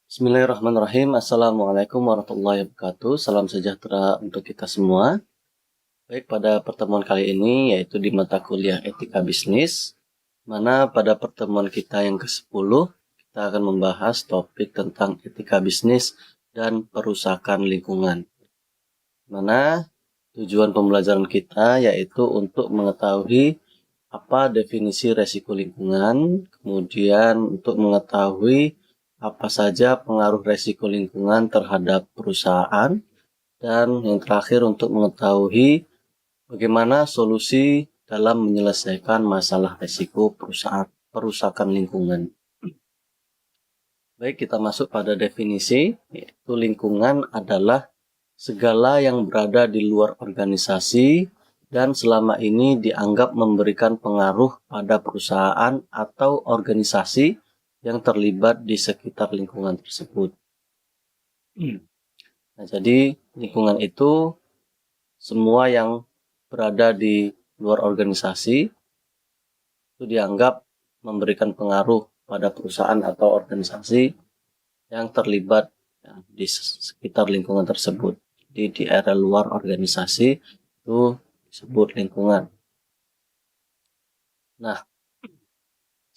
Bismillahirrahmanirrahim. Assalamualaikum warahmatullahi wabarakatuh. Salam sejahtera untuk kita semua. Baik, pada pertemuan kali ini yaitu di mata kuliah Etika Bisnis, mana pada pertemuan kita yang ke-10 kita akan membahas topik tentang etika bisnis dan perusahaan lingkungan. Mana tujuan pembelajaran kita yaitu untuk mengetahui apa definisi resiko lingkungan, kemudian untuk mengetahui apa saja pengaruh resiko lingkungan terhadap perusahaan, dan yang terakhir untuk mengetahui bagaimana solusi dalam menyelesaikan masalah resiko perusahaan lingkungan. Baik, kita masuk pada definisi, yaitu lingkungan adalah segala yang berada di luar organisasi dan selama ini dianggap memberikan pengaruh pada perusahaan atau organisasi yang terlibat di sekitar lingkungan tersebut. Nah, jadi lingkungan itu semua yang berada di luar organisasi itu dianggap memberikan pengaruh pada perusahaan atau organisasi yang terlibat di sekitar lingkungan tersebut. Jadi di area luar organisasi itu disebut lingkungan. Nah,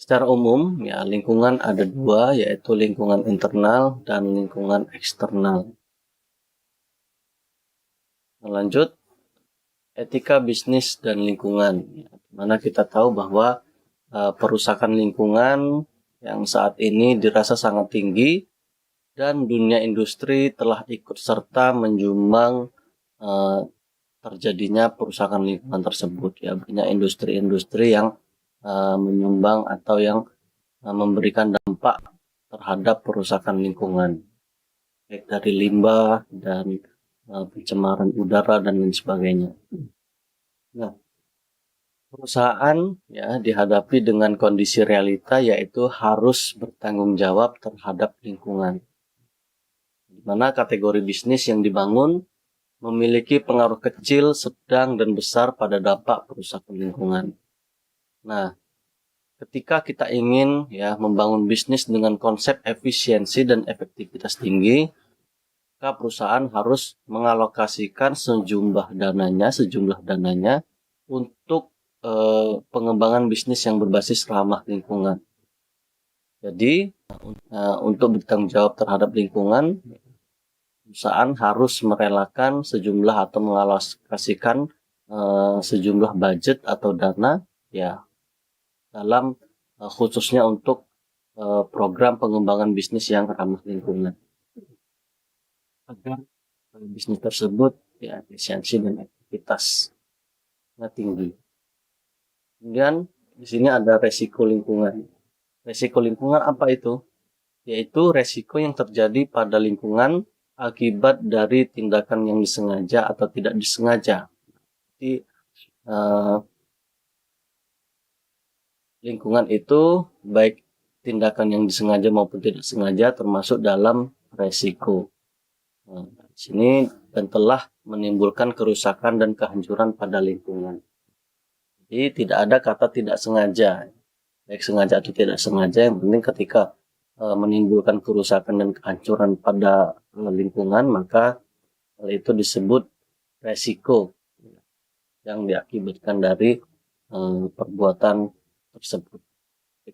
secara umum ya lingkungan ada dua, yaitu lingkungan internal dan lingkungan eksternal. Lanjut, etika bisnis dan lingkungan. Mana kita tahu bahwa perusahaan lingkungan yang saat ini dirasa sangat tinggi dan dunia industri telah ikut serta menjumbang terjadinya perusahaan lingkungan tersebut. Ya, banyak industri-industri yang menyumbang atau yang memberikan dampak terhadap perusahaan lingkungan, baik dari limbah dan pencemaran udara dan lain sebagainya. Nah, perusahaan ya dihadapi dengan kondisi realita yaitu harus bertanggung jawab terhadap lingkungan, di mana kategori bisnis yang dibangun memiliki pengaruh kecil, sedang, dan besar pada dampak perusahaan lingkungan. Nah, ketika kita ingin ya membangun bisnis dengan konsep efisiensi dan efektivitas tinggi, maka perusahaan harus mengalokasikan sejumlah dananya untuk pengembangan bisnis yang berbasis ramah lingkungan. Jadi untuk bertanggung jawab terhadap lingkungan, perusahaan harus merelakan sejumlah atau mengalokasikan sejumlah budget atau dana ya dalam khususnya untuk program pengembangan bisnis yang ramah lingkungan, agar bisnis tersebut ya efisiensi dan efektivitasnya tinggi. Kemudian di sini ada resiko lingkungan. Resiko lingkungan apa itu? Yaitu resiko yang terjadi pada lingkungan akibat dari tindakan yang disengaja atau tidak disengaja. Jadi lingkungan itu baik tindakan yang disengaja maupun tidak sengaja termasuk dalam resiko. Nah, di sini dan telah menimbulkan kerusakan dan kehancuran pada lingkungan. Jadi tidak ada kata tidak sengaja, baik sengaja atau tidak sengaja, yang penting ketika menimbulkan kerusakan dan kehancuran pada lingkungan, maka hal itu disebut resiko yang diakibatkan dari perbuatan tersebut,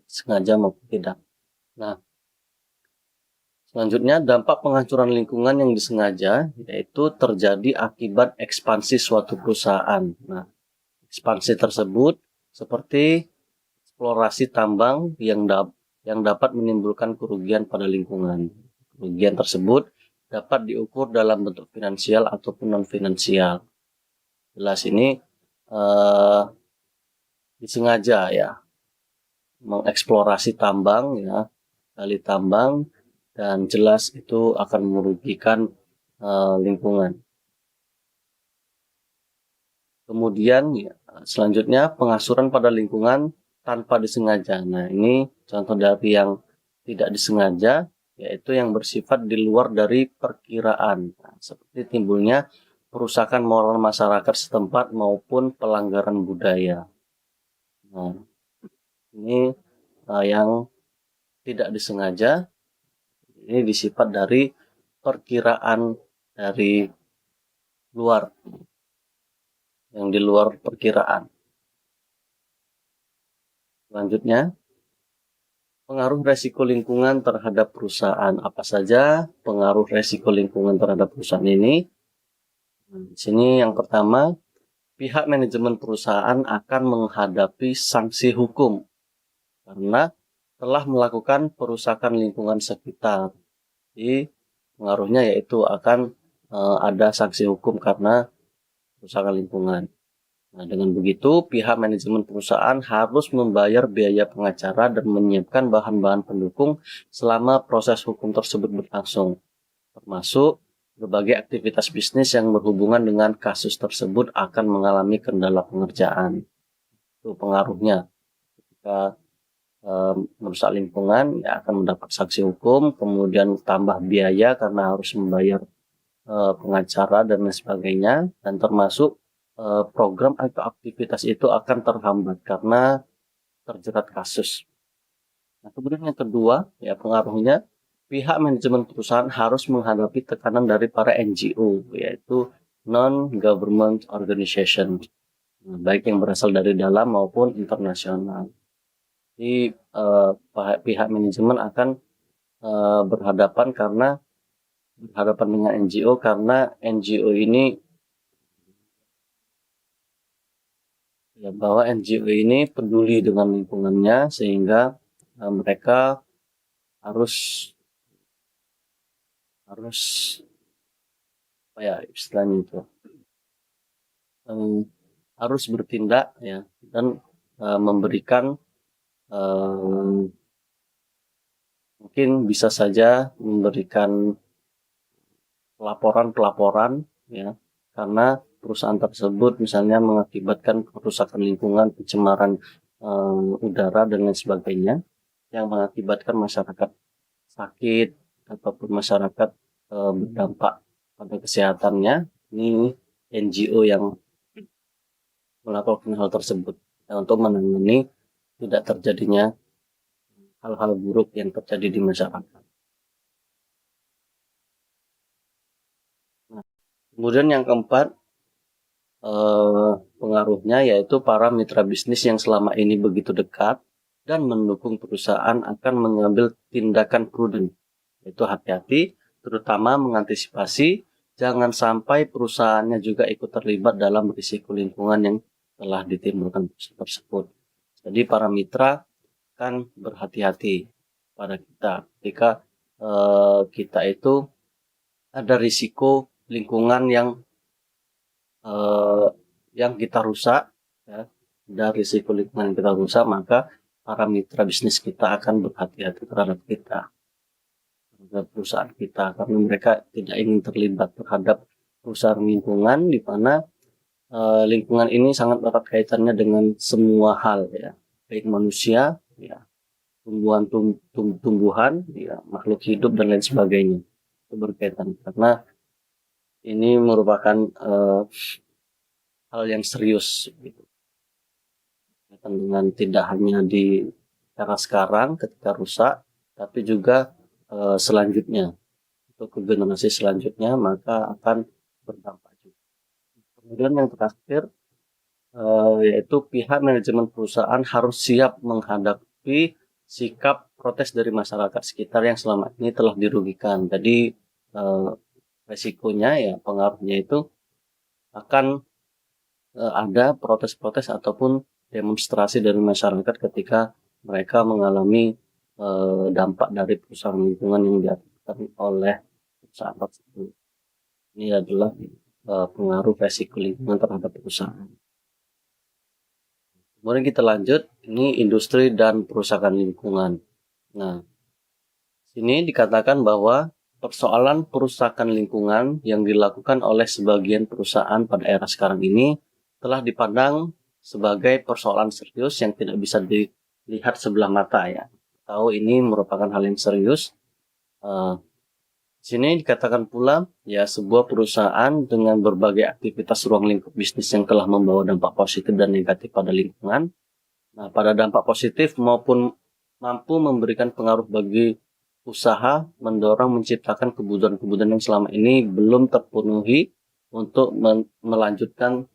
sengaja maupun tidak. Nah, selanjutnya dampak penghancuran lingkungan yang disengaja yaitu terjadi akibat ekspansi suatu perusahaan. Nah, ekspansi tersebut seperti eksplorasi tambang yang dapat menimbulkan kerugian pada lingkungan. Kerugian tersebut dapat diukur dalam bentuk finansial ataupun non-finansial. Jelas ini disengaja ya mengeksplorasi tambang ya, gali tambang, dan jelas itu akan merugikan lingkungan. Kemudian ya, selanjutnya penghancuran pada lingkungan tanpa disengaja. Nah, ini contoh dari yang tidak disengaja, yaitu yang bersifat di luar dari perkiraan. Nah, seperti timbulnya perusakan moral masyarakat setempat maupun pelanggaran budaya. Nah, ini yang tidak disengaja, Ini disifat dari perkiraan dari luar, yang di luar perkiraan. Selanjutnya, pengaruh resiko lingkungan terhadap perusahaan. Apa saja pengaruh resiko lingkungan terhadap perusahaan ini? Di sini yang pertama, pihak manajemen perusahaan akan menghadapi sanksi hukum karena telah melakukan perusakan lingkungan sekitar. Jadi pengaruhnya yaitu akan ada sanksi hukum karena perusakan lingkungan. Nah, dengan begitu, pihak manajemen perusahaan harus membayar biaya pengacara dan menyiapkan bahan-bahan pendukung selama proses hukum tersebut berlangsung, termasuk berbagai aktivitas bisnis yang berhubungan dengan kasus tersebut akan mengalami kendala pengerjaan. Itu pengaruhnya. Ketika merusak lingkungan, ya akan mendapat sanksi hukum, kemudian tambah biaya karena harus membayar pengacara dan lain sebagainya, dan termasuk program atau aktivitas itu akan terhambat karena terjerat kasus. Nah, kemudian yang kedua, ya pengaruhnya, pihak manajemen perusahaan harus menghadapi tekanan dari para NGO, yaitu non-government organization, baik yang berasal dari dalam maupun internasional. Jadi pihak manajemen akan berhadapan dengan NGO karena NGO ini bahwa NGO ini peduli dengan lingkungannya, sehingga mereka harus apa ya istilahnya itu, harus bertindak ya, dan memberikan mungkin bisa saja memberikan pelaporan ya, karena perusahaan tersebut misalnya mengakibatkan kerusakan lingkungan, pencemaran udara dan lain sebagainya, yang mengakibatkan masyarakat sakit ataupun masyarakat berdampak pada kesehatannya. Ini NGO yang melakukan hal tersebut untuk menangani tidak terjadinya hal-hal buruk yang terjadi di masyarakat. Nah, kemudian yang keempat, pengaruhnya yaitu para mitra bisnis yang selama ini begitu dekat dan mendukung perusahaan akan mengambil tindakan prudent, yaitu hati-hati, terutama mengantisipasi jangan sampai perusahaannya juga ikut terlibat dalam risiko lingkungan yang telah ditimbulkan tersebut. Jadi para mitra kan berhati-hati pada kita ketika kita itu ada risiko lingkungan yang kita rusak, ya, dari risiko lingkungan yang kita rusak, maka para mitra bisnis kita akan berhati-hati terhadap kita, terhadap perusahaan kita, karena mereka tidak ingin terlibat terhadap perusahaan lingkungan, di mana lingkungan ini sangat erat kaitannya dengan semua hal, ya, baik manusia, ya, tumbuhan, ya, makhluk hidup dan lain sebagainya. Itu berkaitan karena ini merupakan hal yang serius gitu. Dengan tidak hanya di era sekarang ketika rusak, tapi juga selanjutnya, untuk ke generasi selanjutnya, maka akan berdampak juga. Kemudian yang terakhir, yaitu pihak manajemen perusahaan harus siap menghadapi sikap protes dari masyarakat sekitar yang selama ini telah dirugikan. Jadi resikonya, ya pengaruhnya itu akan ada protes-protes ataupun demonstrasi dari masyarakat ketika mereka mengalami dampak dari perusahaan lingkungan yang diakibatkan oleh perusahaan tersebut. Ini adalah pengaruh resiko lingkungan terhadap perusahaan. Kemudian kita lanjut, ini industri dan perusahaan lingkungan. Nah, sini dikatakan bahwa persoalan perusahaan lingkungan yang dilakukan oleh sebagian perusahaan pada era sekarang ini telah dipandang sebagai persoalan serius yang tidak bisa dilihat sebelah mata, ya. Tahu ini merupakan hal yang serius. Sini dikatakan pula, ya, sebuah perusahaan dengan berbagai aktivitas ruang lingkup bisnis yang telah membawa dampak positif dan negatif pada lingkungan. Nah, pada dampak positif maupun mampu memberikan pengaruh bagi usaha mendorong menciptakan kebutuhan-kebutuhan yang selama ini belum terpenuhi untuk melanjutkan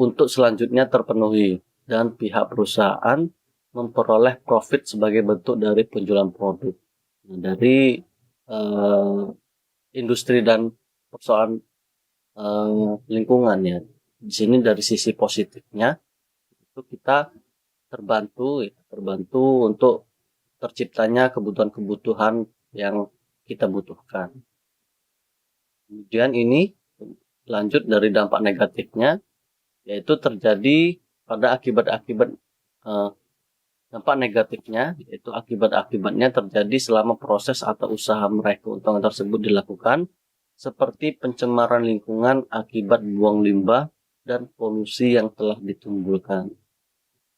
untuk selanjutnya terpenuhi, dan pihak perusahaan memperoleh profit sebagai bentuk dari penjualan produk. Nah, dari industri dan persoalan lingkungan ya, di sini dari sisi positifnya itu kita terbantu untuk terciptanya kebutuhan-kebutuhan yang kita butuhkan. Kemudian ini lanjut dari dampak negatifnya, yaitu terjadi pada dampak negatifnya, yaitu akibatnya terjadi selama proses atau usaha meraih keuntungan tersebut dilakukan, seperti pencemaran lingkungan akibat buang limbah dan polusi yang telah ditimbulkan.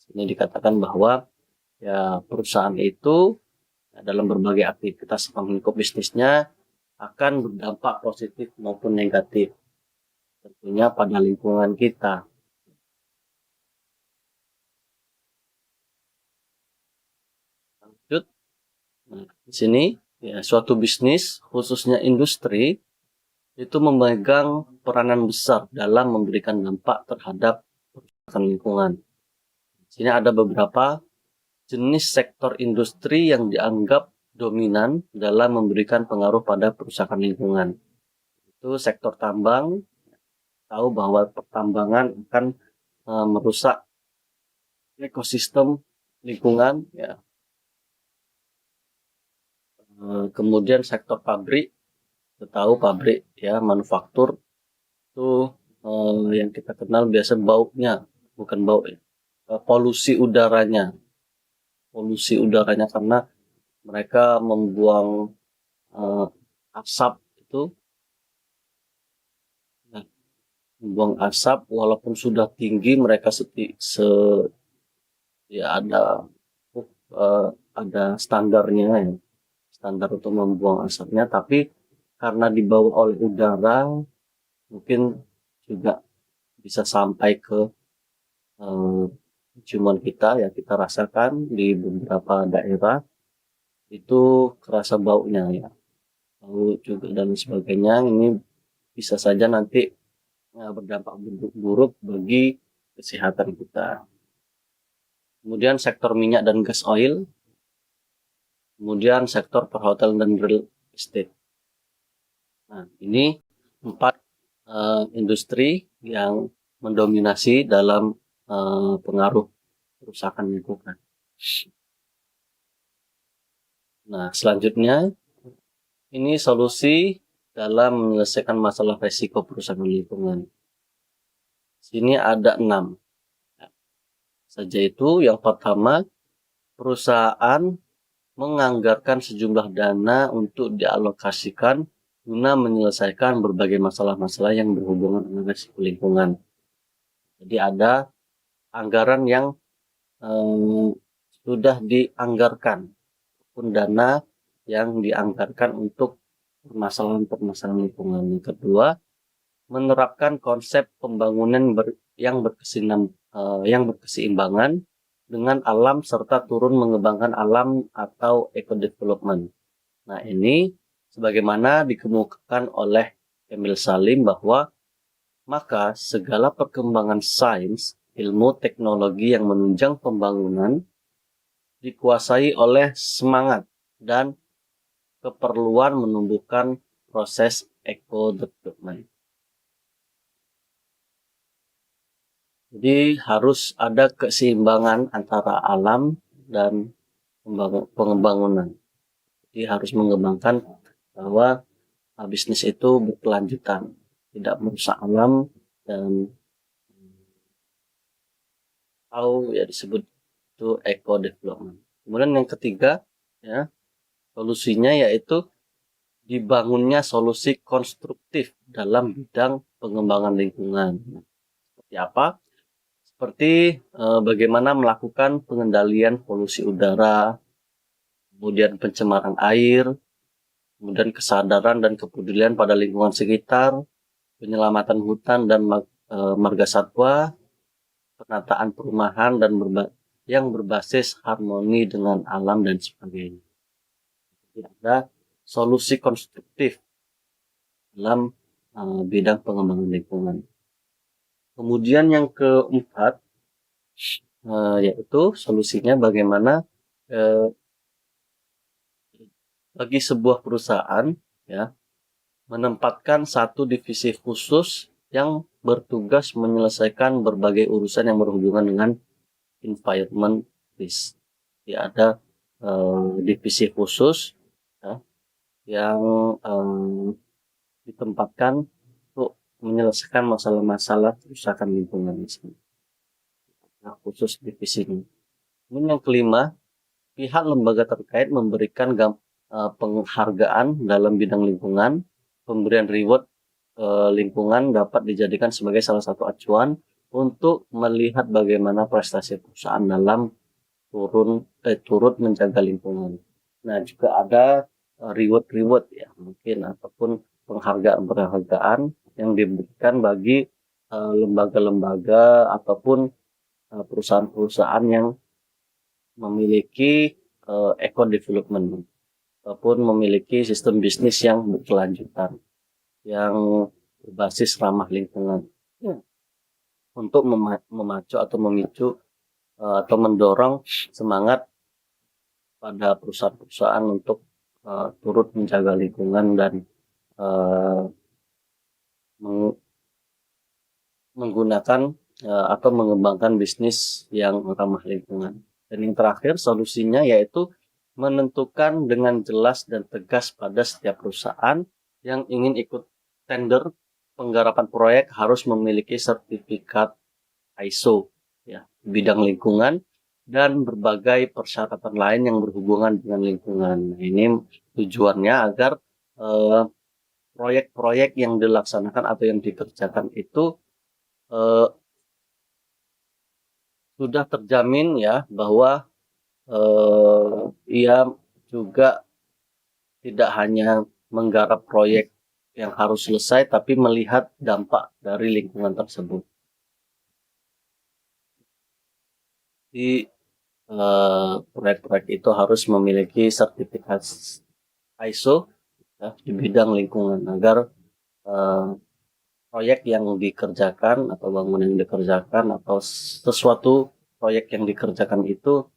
Ini dikatakan bahwa ya perusahaan itu dalam berbagai aktivitas lingkup bisnisnya akan berdampak positif maupun negatif, tentunya pada lingkungan kita. Lanjut, nah, di sini ya suatu bisnis khususnya industri itu memegang peranan besar dalam memberikan dampak terhadap kerusakan lingkungan. Di sini ada beberapa jenis sektor industri yang dianggap dominan dalam memberikan pengaruh pada kerusakan lingkungan. Itu sektor tambang, tahu bahwa pertambangan akan merusak ekosistem lingkungan ya. Kemudian sektor pabrik, kita tahu pabrik ya, manufaktur itu yang kita kenal biasa baunya, bukan bau ya, polusi udaranya karena mereka membuang asap itu. Nah, membuang asap walaupun sudah tinggi, mereka ada standarnya ya, standar untuk membuang asapnya, tapi karena dibawa oleh udara mungkin juga bisa sampai ke ciuman kita ya, kita rasakan di beberapa daerah itu kerasa baunya ya, bau juga dan sebagainya. Ini bisa saja nanti berdampak buruk bagi kesehatan kita. Kemudian sektor minyak dan gas oil, kemudian sektor perhotelan dan real estate. Nah, ini 4 industri yang mendominasi dalam pengaruh kerusakan lingkungan. Nah, selanjutnya ini solusi dalam menyelesaikan masalah resiko kerusakan lingkungan. Sini ada 6 saja. Itu yang pertama, perusahaan menganggarkan sejumlah dana untuk dialokasikan guna menyelesaikan berbagai masalah-masalah yang berhubungan dengan risiko lingkungan. Jadi ada anggaran yang sudah dianggarkan, ataupun dana yang dianggarkan untuk permasalahan-permasalahan lingkungan. Yang kedua, menerapkan konsep pembangunan yang berkeseimbangan dengan alam serta turun mengembangkan alam atau eco-development. Nah, ini sebagaimana dikemukakan oleh Emil Salim bahwa maka segala perkembangan sains, ilmu, teknologi yang menunjang pembangunan dikuasai oleh semangat dan keperluan menumbuhkan proses eco-development. Jadi harus ada keseimbangan antara alam dan pembangunan. Jadi harus mengembangkan bahwa bisnis itu berkelanjutan, tidak merusak alam, dan atau ya disebut itu eco development. Kemudian yang ketiga ya, solusinya yaitu dibangunnya solusi konstruktif dalam bidang pengembangan lingkungan. Seperti apa? Seperti bagaimana melakukan pengendalian polusi udara, kemudian pencemaran air, kemudian kesadaran dan kepedulian pada lingkungan sekitar, penyelamatan hutan dan marga satwa, penataan perumahan dan yang berbasis harmoni dengan alam dan sebagainya. Jadi ada solusi konstruktif dalam bidang pengembangan lingkungan. Kemudian yang keempat, yaitu solusinya bagaimana bagi sebuah perusahaan ya menempatkan satu divisi khusus yang bertugas menyelesaikan berbagai urusan yang berhubungan dengan environment risk. Jadi ada divisi khusus ya, yang ditempatkan untuk menyelesaikan masalah-masalah kerusakan lingkungan misalnya. Nah, khusus divisi ini. Kemudian yang kelima, pihak lembaga terkait memberikan penghargaan dalam bidang lingkungan. Pemberian reward lingkungan dapat dijadikan sebagai salah satu acuan untuk melihat bagaimana prestasi perusahaan dalam turut menjaga lingkungan. Nah, juga ada reward ya mungkin ataupun penghargaan yang diberikan bagi lembaga-lembaga ataupun perusahaan-perusahaan yang memiliki eco development ataupun memiliki sistem bisnis yang berkelanjutan yang berbasis ramah lingkungan untuk memacu atau memicu atau mendorong semangat pada perusahaan-perusahaan untuk turut menjaga lingkungan dan menggunakan atau mengembangkan bisnis yang ramah lingkungan. Dan yang terakhir solusinya yaitu menentukan dengan jelas dan tegas pada setiap perusahaan yang ingin ikut tender penggarapan proyek harus memiliki sertifikat ISO ya bidang lingkungan dan berbagai persyaratan lain yang berhubungan dengan lingkungan. Ini tujuannya agar proyek-proyek yang dilaksanakan atau yang dikerjakan itu sudah terjamin ya bahwa ia juga tidak hanya menggarap proyek yang harus selesai tapi melihat dampak dari lingkungan tersebut. Di proyek-proyek itu harus memiliki sertifikat ISO ya, di bidang lingkungan agar proyek yang dikerjakan atau bangunan yang dikerjakan atau sesuatu proyek yang dikerjakan itu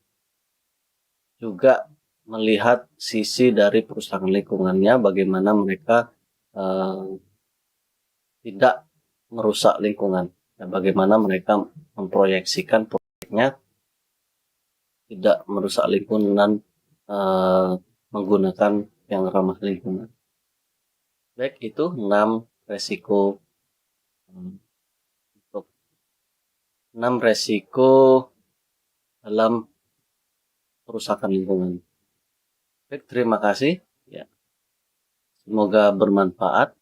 juga melihat sisi dari perusahaan lingkungannya, bagaimana mereka tidak merusak lingkungan, dan bagaimana mereka memproyeksikan proyeknya tidak merusak lingkungan menggunakan yang ramah lingkungan. Baik, itu 6 resiko untuk 6 resiko dalam kerusakan lingkungan. Baik, terima kasih. Ya. Semoga bermanfaat.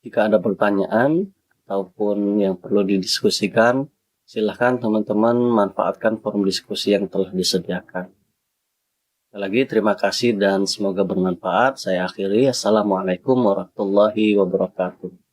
Jika ada pertanyaan ataupun yang perlu didiskusikan, silahkan teman-teman manfaatkan forum diskusi yang telah disediakan. Sekali lagi terima kasih dan semoga bermanfaat. Saya akhiri. Assalamualaikum warahmatullahi wabarakatuh.